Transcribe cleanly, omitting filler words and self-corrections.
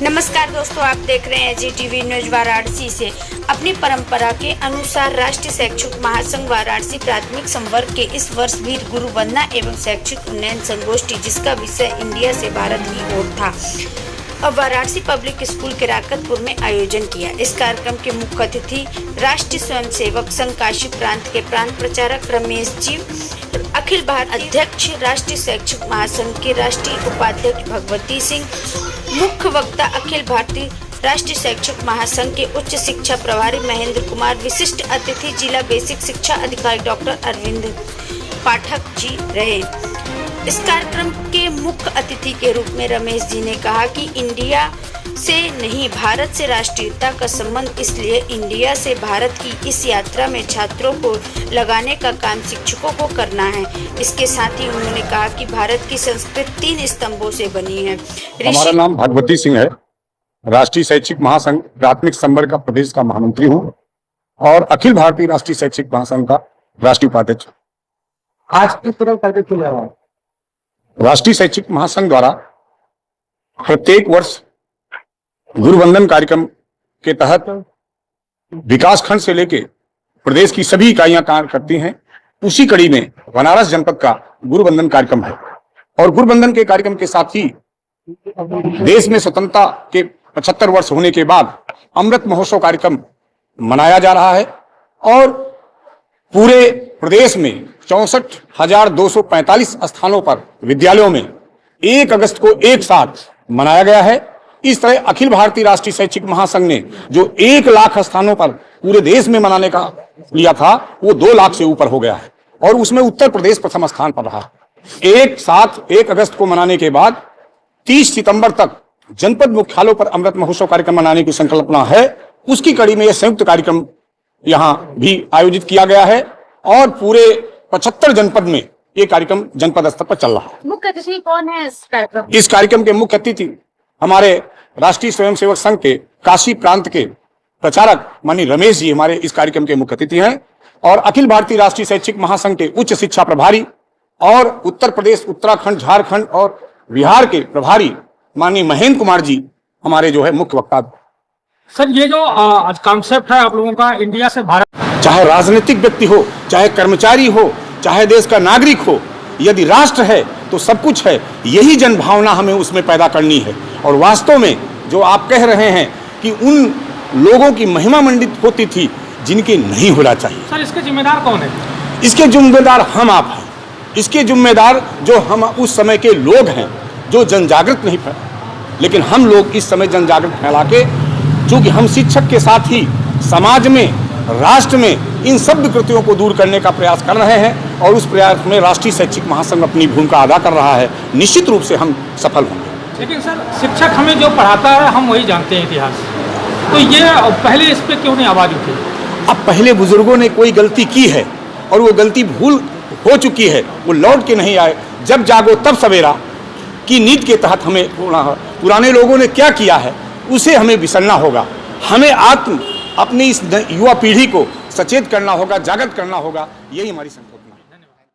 नमस्कार दोस्तों, आप देख रहे हैं GTV न्यूज वाराणसी से। अपनी परंपरा के अनुसार राष्ट्रीय शैक्षिक महासंघ वाराणसी प्राथमिक संवर्ग के इस वर्ष वीर गुरु वंदना एवं शैक्षिक उन्नयन संगोष्ठी, जिसका विषय इंडिया से भारत की ओर था, अब वाराणसी पब्लिक स्कूल के राकतपुर में आयोजन किया। इस कार्यक्रम के मुख्य अतिथि राष्ट्रीय स्वयंसेवक संघ काशी प्रांत के प्रांत प्रचारक रमेश जी, अखिल भारतीय अध्यक्ष राष्ट्रीय शैक्षिक महासंघ के राष्ट्रीय उपाध्यक्ष भगवती सिंह, मुख्य वक्ता अखिल भारतीय राष्ट्रीय शैक्षिक महासंघ के उच्च शिक्षा प्रभारी महेंद्र कुमार, विशिष्ट अतिथि जिला बेसिक शिक्षा अधिकारी डॉक्टर अरविंद पाठक जी रहे। इस कार्यक्रम के मुख्य अतिथि के रूप में रमेश जी ने कहा कि इंडिया से नहीं, भारत से राष्ट्रीयता का संबंध, इसलिए इंडिया से भारत की इस यात्रा में छात्रों को लगाने का काम शिक्षकों को करना है। इसके साथ ही उन्होंने कहा कि भारत की संस्कृति 3 स्तंभों से बनी है। हमारा नाम भगवती सिंह है, राष्ट्रीय शैक्षिक महासंघ प्राथमिक संवर्ग का प्रदेश का महामंत्री हूँ और अखिल भारतीय राष्ट्रीय शैक्षिक महासंघ का राष्ट्रीय उपाध्यक्ष। आज किस तरह करके किया रहा है? राष्ट्रीय शैक्षिक महासंघ द्वारा प्रत्येक वर्ष गुरु वंदन कार्यक्रम के तहत विकास खंड से लेके प्रदेश की सभी इकाइयां कार्य करती हैं। उसी कड़ी में बनारस जनपद का गुरु वंदन कार्यक्रम है और गुरु वंदन के कार्यक्रम के साथ ही देश में स्वतंत्रता के 75 वर्ष होने के बाद अमृत महोत्सव कार्यक्रम मनाया जा रहा है और पूरे प्रदेश में 64,245 स्थानों पर विद्यालयों में 1 अगस्त को एक साथ मनाया गया है। इस तरह अखिल भारतीय राष्ट्रीय शैक्षिक महासंघ ने जो 1 लाख स्थानों पर पूरे देश में मनाने का लिया था, वो 2 लाख से ऊपर हो गया है और उसमें उत्तर प्रदेश प्रथम स्थान पर रहा। एक साथ 1 अगस्त को मनाने के बाद 30 सितंबर तक जनपद मुख्यालयों पर अमृत महोत्सव कार्यक्रम मनाने की संकल्पना है। उसकी कड़ी में यह संयुक्त कार्यक्रम यहाँ भी आयोजित किया गया है और पूरे 75 जनपद में ये कार्यक्रम जनपद स्तर पर चल रहा है। मुख्य अतिथि कौन है इस कार्यक्रम? इस कार्यक्रम के मुख्य अतिथि हमारे राष्ट्रीय स्वयंसेवक संघ के काशी प्रांत के प्रचारक माननीय रमेश जी हमारे इस कार्यक्रम के मुख्य अतिथि हैं और अखिल भारतीय राष्ट्रीय शैक्षिक महासंघ के उच्च शिक्षा प्रभारी और उत्तर प्रदेश, उत्तराखंड, झारखंड और बिहार के प्रभारी माननीय महेंद्र कुमार जी हमारे जो है मुख्य वक्ता। सर, ये जो कॉन्सेप्ट है आप लोगों का इंडिया से भारत, चाहे राजनीतिक व्यक्ति हो, चाहे कर्मचारी हो, चाहे देश का नागरिक हो, यदि राष्ट्र है तो सब कुछ है। यही जन भावना हमें उसमें पैदा करनी है और वास्तव में जो आप कह रहे हैं कि उन लोगों की महिमा मंडित होती थी जिनकी नहीं होना चाहिए। सर, इसके जिम्मेदार कौन है? इसके जिम्मेदार हम आप हैं। इसके जिम्मेदार जो हम उस समय के लोग हैं जो जन जागृत नहीं फैला, लेकिन हम लोग इस समय जन जागृत फैला के, चूंकि हम शिक्षक के साथ ही समाज में, राष्ट्र में इन सब विकृतियों को दूर करने का प्रयास कर रहे हैं और उस प्रयास में राष्ट्रीय शैक्षिक महासंघ अपनी भूमिका अदा कर रहा है। निश्चित रूप से हम सफल होंगे। लेकिन सर, शिक्षक हमें जो पढ़ाता है हम वही जानते हैं इतिहास, तो ये पहले इस पे क्यों नहीं आवाज उठी? अब पहले बुजुर्गों ने कोई गलती की है और वो गलती भूल हो चुकी है, वो लौट के नहीं आए। जब जागो तब सवेरा की नीति के तहत हमें पुराने लोगों ने क्या किया है उसे हमें विसरना होगा। हमें अपनी इस युवा पीढ़ी को सचेत करना होगा, जागृत करना होगा। यही हमारी संकल्प है।